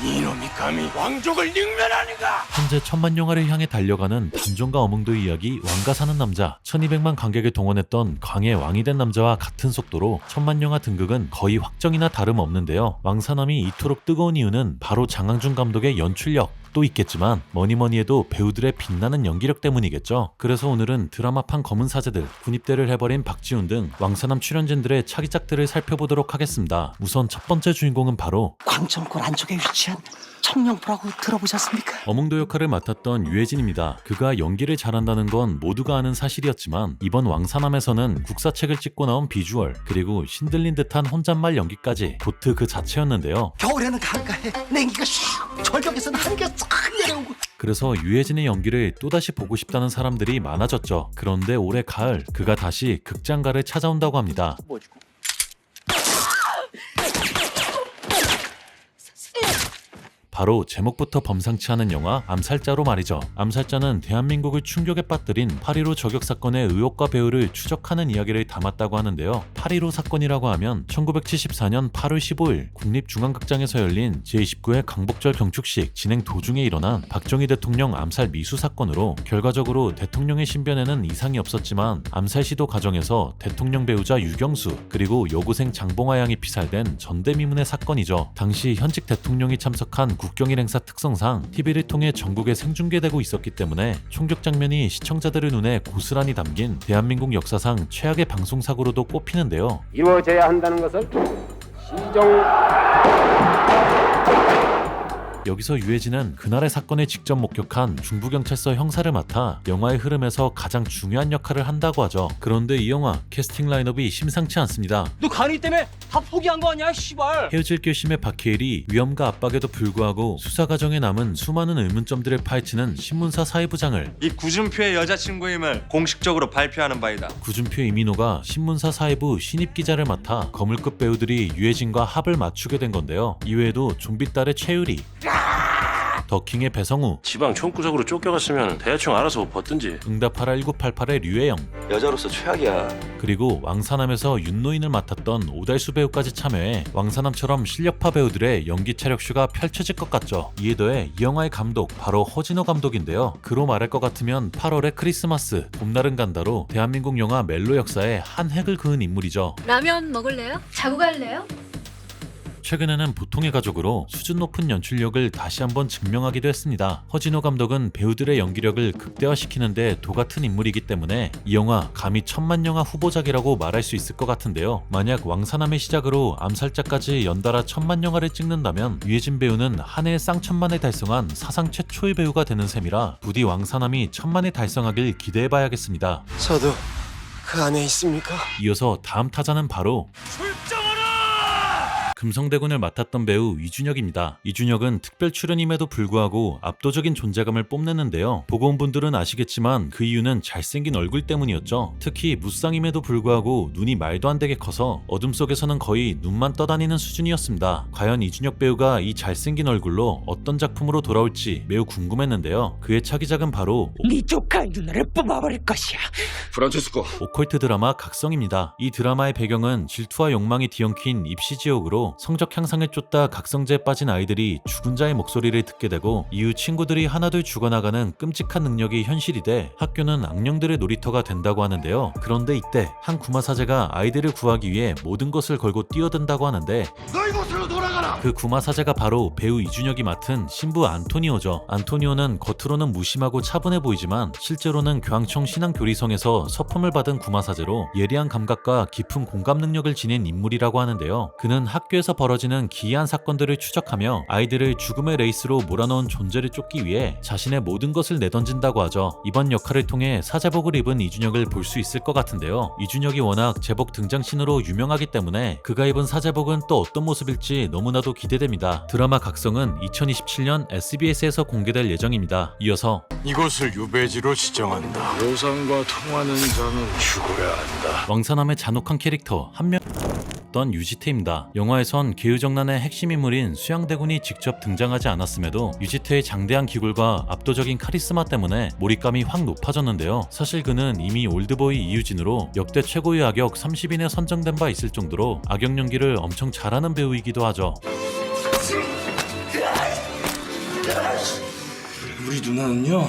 이놈이 감히 왕족을 능멸하는가? 현재 천만 영화를 향해 달려가는 단종과 어몽도의 이야기 왕가 사는 남자. 1200만 관객을 동원했던 광해 왕이 된 남자와 같은 속도로 천만 영화 등극은 거의 확정이나 다름없는데요. 왕사남이 이토록 뜨거운 이유는 바로 장항준 감독의 연출력 또 있겠지만 뭐니뭐니 해도 배우들의 빛나는 연기력 때문이겠죠. 그래서 오늘은 드라마판 검은 사제들, 군입대를 해버린 박지훈 등 왕사남 출연진들의 차기작들을 살펴보도록 하겠습니다. 우선 첫 번째 주인공은 바로 광천골 안쪽에 위치한 청룡포라고 들어보셨습니까? 어몽도 역할을 맡았던 유해진입니다. 그가 연기를 잘한다는 건 모두가 아는 사실이었지만 이번 왕사남에서는 국사책을 찍고 나온 비주얼 그리고 신들린 듯한 혼잣말 연기까지 고트 그 자체였는데요. 겨울에는 강가에 냉기가 슉, 절벽에서는 한기가 쫙 내려오고. 그래서 유해진의 연기를 또다시 보고 싶다는 사람들이 많아졌죠. 그런데 올해 가을 그가 다시 극장가를 찾아온다고 합니다. 바로 제목부터 범상치 않은 영화 암살자로 말이죠. 암살자는 대한민국을 충격에 빠뜨린 8.15 저격 사건의 의혹과 배후를 추적하는 이야기를 담았다고 하는데요. 8.15 사건이라고 하면 1974년 8월 15일 국립중앙극장에서 열린 제29회 강복절 경축식 진행 도중에 일어난 박정희 대통령 암살 미수 사건으로 결과적으로 대통령의 신변에는 이상이 없었지만 암살 시도 과정에서 대통령 배우자 유경수 그리고 여고생 장봉화 양이 피살된 전대미문의 사건이죠. 당시 현직 대통령이 참석한 국경일 행사 특성상 TV를 통해 전국에 생중계되고 있었기 때문에 총격 장면이 시청자들의 눈에 고스란히 담긴 대한민국 역사상 최악의 방송사고로도 꼽히는데요. 이루어져야 한다는 것을 시정. 여기서 유해진은 그날의 사건을 직접 목격한 중부경찰서 형사를 맡아 영화의 흐름에서 가장 중요한 역할을 한다고 하죠. 그런데 이 영화 캐스팅 라인업이 심상치 않습니다. 너 간이 때문에 다 포기한 거 아니야, 씨발. 헤어질 결심의 박해일이 위험과 압박에도 불구하고 수사 과정에 남은 수많은 의문점들을 파헤치는 신문사 사회부장을 이 구준표의 여자친구임을 공식적으로 발표하는 바이다. 구준표 이민호가 신문사 사회부 신입 기자를 맡아 거물급 배우들이 유해진과 합을 맞추게 된 건데요. 이외에도 좀비 딸의 최유리, 더킹의 배성우, 지방 총구석으로 쫓겨갔으면 대충 알아서 옷 벗든지. 응답하라 1988의 류혜영, 여자로서 최악이야. 그리고 왕사남에서 윤노인을 맡았던 오달수 배우까지 참여해 왕사남처럼 실력파 배우들의 연기 차력쇼가 펼쳐질 것 같죠. 이에 더해 이 영화의 감독 바로 허진호 감독인데요. 그로 말할 것 같으면 8월의 크리스마스, 봄날은 간다로 대한민국 영화 멜로 역사에 한 획을 그은 인물이죠. 라면 먹을래요? 자고 갈래요? 최근에는 보통의 가족으로 수준 높은 연출력을 다시 한번 증명하기도 했습니다. 허진호 감독은 배우들의 연기력을 극대화시키는데 도같은 인물이기 때문에 이 영화 감히 천만 영화 후보작이라고 말할 수 있을 것 같은데요. 만약 왕사남의 시작으로 암살자까지 연달아 천만 영화를 찍는다면 유해진 배우는 한 해에 쌍천만을 달성한 사상 최초의 배우가 되는 셈이라 부디 왕사남이 천만을 달성하길 기대해봐야겠습니다. 저도 그 안에 있습니까? 이어서 다음 타자는 바로 금성대군을 맡았던 배우 이준혁입니다. 이준혁은 특별 출연임에도 불구하고 압도적인 존재감을 뽐내는데요. 보고 온 분들은 아시겠지만 그 이유는 잘생긴 얼굴 때문이었죠. 특히 무쌍임에도 불구하고 눈이 말도 안 되게 커서 어둠 속에서는 거의 눈만 떠다니는 수준이었습니다. 과연 이준혁 배우가 이 잘생긴 얼굴로 어떤 작품으로 돌아올지 매우 궁금했는데요. 그의 차기작은 바로 네 조카의 누나를 뽑아버릴 것이야. 프란체스코. 오컬트 드라마 각성입니다. 이 드라마의 배경은 질투와 욕망이 뒤엉킨 입시지옥으로 성적 향상에 쫓다 각성제에 빠진 아이들이 죽은 자의 목소리를 듣게 되고 이후 친구들이 하나둘 죽어나가는 끔찍한 능력이 현실이 돼 학교는 악령들의 놀이터가 된다고 하는데요. 그런데 이때 한 구마사제가 아이들을 구하기 위해 모든 것을 걸고 뛰어든다고 하는데 너 이곳으로 돌아가라. 그 구마사제가 바로 배우 이준혁이 맡은 신부 안토니오죠. 안토니오는 겉으로는 무심하고 차분해 보이지만 실제로는 교황청 신앙교리성에서 서품을 받은 구마사제로 예리한 감각과 깊은 공감 능력을 지닌 인물이라고 하는데요. 그는 학교에서 벌어지는 기이한 사건들을 추적하며 아이들을 죽음의 레이스로 몰아넣은 존재를 쫓기 위해 자신의 모든 것을 내던진다고 하죠. 이번 역할을 통해 사제복을 입은 이준혁을 볼 수 있을 것 같은데요. 이준혁이 워낙 제복 등장신으로 유명하기 때문에 그가 입은 사제복은 또 어떤 모습일지 너무나도 기대됩니다. 드라마 각성은 2027년 SBS에서 공개될 예정입니다. 이어서 이곳을 유배지로 지정한다. 요상과 통하는 자는 죽어야 한다. 왕사남의 잔혹한 캐릭터 한명 던 유지태입니다. 영화에선 개유정난의 핵심 인물인 수양대군이 직접 등장하지 않았음에도 유지태의 장대한 기굴과 압도적인 카리스마 때문에 몰입감이 확 높아졌는데요. 사실 그는 이미 올드보이 이유진으로 역대 최고의 악역 30인에 선정된 바 있을 정도로 악역 연기를 엄청 잘하는 배우이기도 하죠. 우리 누나는요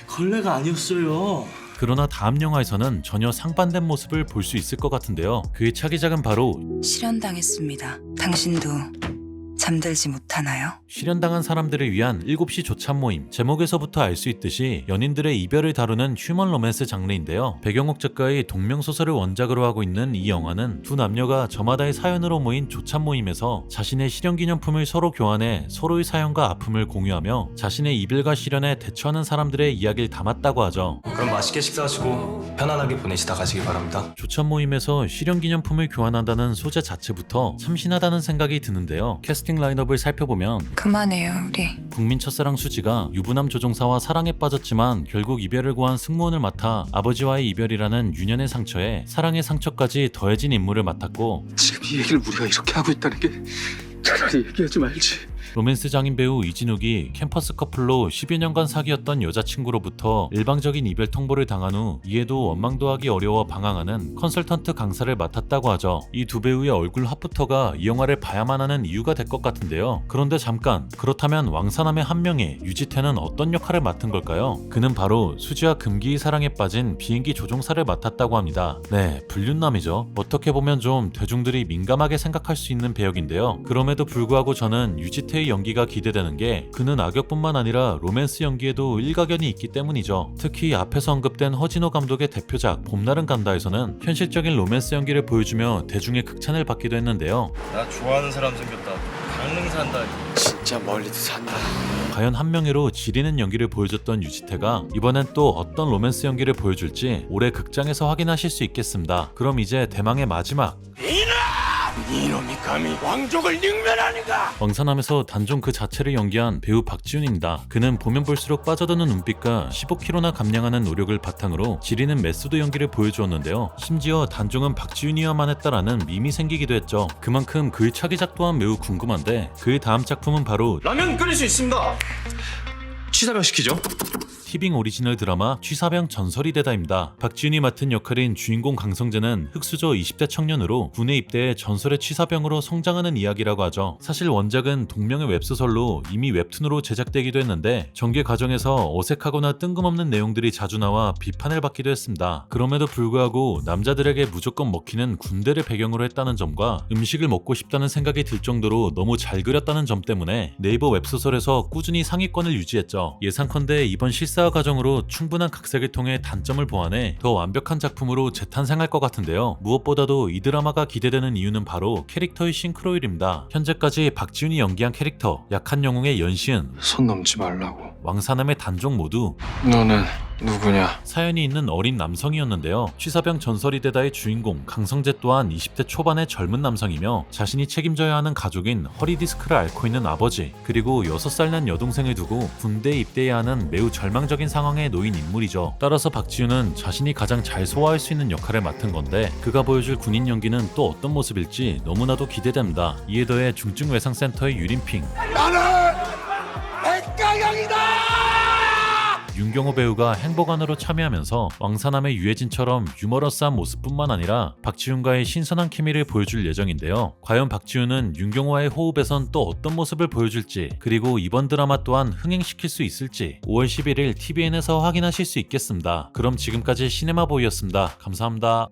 걸레가 아니었어요. 그러나 다음 영화에서는 전혀 상반된 모습을 볼 수 있을 것 같은데요. 그의 차기작은 바로 실현당했습니다. 당신도 잠들지 못하나요? 실현당한 사람들을 위한 7시 조찬 모임. 제목에서부터 알 수 있듯이 연인들의 이별을 다루는 휴먼 로맨스 장르인데요. 배경옥 작가의 동명소설을 원작으로 하고 있는 이 영화는 두 남녀가 저마다의 사연으로 모인 조찬 모임에서 자신의 실현기념품을 서로 교환해 서로의 사연과 아픔을 공유하며 자신의 이별과 실현에 대처하는 사람들의 이야기를 담았다고 하죠. 그럼 맛있게 식사하시고 편안하게 보내시다 가시기 바랍니다. 조찬 모임에서 실현기념품을 교환한다는 소재 자체부터 참신하다는 생각이 드는데요. 캐스팅 라인업을 살펴보면 그만해요, 우리. 국민 첫사랑 수지가 유부남 조종사와 사랑에 빠졌지만 결국 이별을 고한 승무원을 맡아 아버지와의 이별이라는 유년의 상처에 사랑의 상처까지 더해진 임무를 맡았고, 지금 이 얘기를 우리가 이렇게 하고 있다는 게 차라리 얘기하지 말지. 로맨스 장인 배우 이진욱이 캠퍼스 커플로 10여 년간 사귀었던 여자친구로부터 일방적인 이별 통보를 당한 후 이에도 원망도 하기 어려워 방황하는 컨설턴트 강사를 맡았다고 하죠. 이 두 배우의 얼굴 합부터가 이 영화를 봐야만 하는 이유가 될 것 같은데요. 그런데 잠깐, 그렇다면 왕사남의 한 명의 유지태는 어떤 역할을 맡은 걸까요? 그는 바로 수지와 금기의 사랑에 빠진 비행기 조종사를 맡았다고 합니다. 네, 불륜남이죠. 어떻게 보면 좀 대중들이 민감하게 생각할 수 있는 배역인데요. 그럼에도 불구하고 저는 유지태의 연기가 기대되는 게 그는 악역뿐만 아니라 로맨스 연기에도 일가견이 있기 때문이죠. 특히 앞에서 언급된 허진호 감독의 대표작 봄날은 간다에서는 현실적인 로맨스 연기를 보여주며 대중의 극찬을 받기도 했는데요. 나 좋아하는 사람 생겼다. 강릉 산다. 진짜 멀리도 산다. 과연 한 명의로 지리는 연기를 보여줬던 유지태가 이번엔 또 어떤 로맨스 연기를 보여줄지 올해 극장에서 확인하실 수 있겠습니다. 그럼 이제 대망의 마지막, 이놈이 감히 왕족을 능멸하는가? 왕사남에서 단종 그 자체를 연기한 배우 박지훈입니다. 그는 보면 볼수록 빠져드는 눈빛과 15kg나 감량하는 노력을 바탕으로 지리는 메소드 연기를 보여주었는데요. 심지어 단종은 박지훈이어야만 했다라는 밈이 생기기도 했죠. 그만큼 그의 차기작 또한 매우 궁금한데 그의 다음 작품은 바로 라면 끓일 수 있습니다. 취사병 시키죠. 티빙 오리지널 드라마 취사병 전설이 되다입니다. 박지훈이 맡은 역할인 주인공 강성재는 흑수저 20대 청년으로 군에 입대해 전설의 취사병으로 성장하는 이야기라고 하죠. 사실 원작은 동명의 웹소설로 이미 웹툰으로 제작되기도 했는데 전개 과정에서 어색하거나 뜬금없는 내용들이 자주 나와 비판을 받기도 했습니다. 그럼에도 불구하고 남자들에게 무조건 먹히는 군대를 배경으로 했다는 점과 음식을 먹고 싶다는 생각이 들 정도로 너무 잘 그렸다는 점 때문에 네이버 웹소설에서 꾸준히 상위권을 유지했죠. 예상컨대 이번 실사 과정으로 충분한 각색을 통해 단점을 보완해 더 완벽한 작품으로 재탄생할 것 같은데요. 무엇보다도 이 드라마가 기대되는 이유는 바로 캐릭터의 싱크로율입니다. 현재까지 박지훈이 연기한 캐릭터, 약한 영웅의 연시은, 손 넘지 말라고. 왕사남의 단종 모두 너는 누구냐? 사연이 있는 어린 남성이었는데요. 취사병 전설이 되다의 주인공 강성재 또한 20대 초반의 젊은 남성이며 자신이 책임져야 하는 가족인 허리디스크를 앓고 있는 아버지, 그리고 6살 난 여동생을 두고 군대에 입대해야 하는 매우 절망적인 상황에 놓인 인물이죠. 따라서 박지훈은 자신이 가장 잘 소화할 수 있는 역할을 맡은 건데 그가 보여줄 군인 연기는 또 어떤 모습일지 너무나도 기대됩니다. 이에 더해 중증외상센터의 유림핑, 윤경호 배우가 행보관으로 참여하면서 왕사남의 유해진처럼 유머러스한 모습뿐만 아니라 박지훈과의 신선한 케미를 보여줄 예정인데요. 과연 박지훈은 윤경호와의 호흡에선 또 어떤 모습을 보여줄지, 그리고 이번 드라마 또한 흥행시킬 수 있을지 5월 11일 TVN에서 확인하실 수 있겠습니다. 그럼 지금까지 시네마보이였습니다. 감사합니다.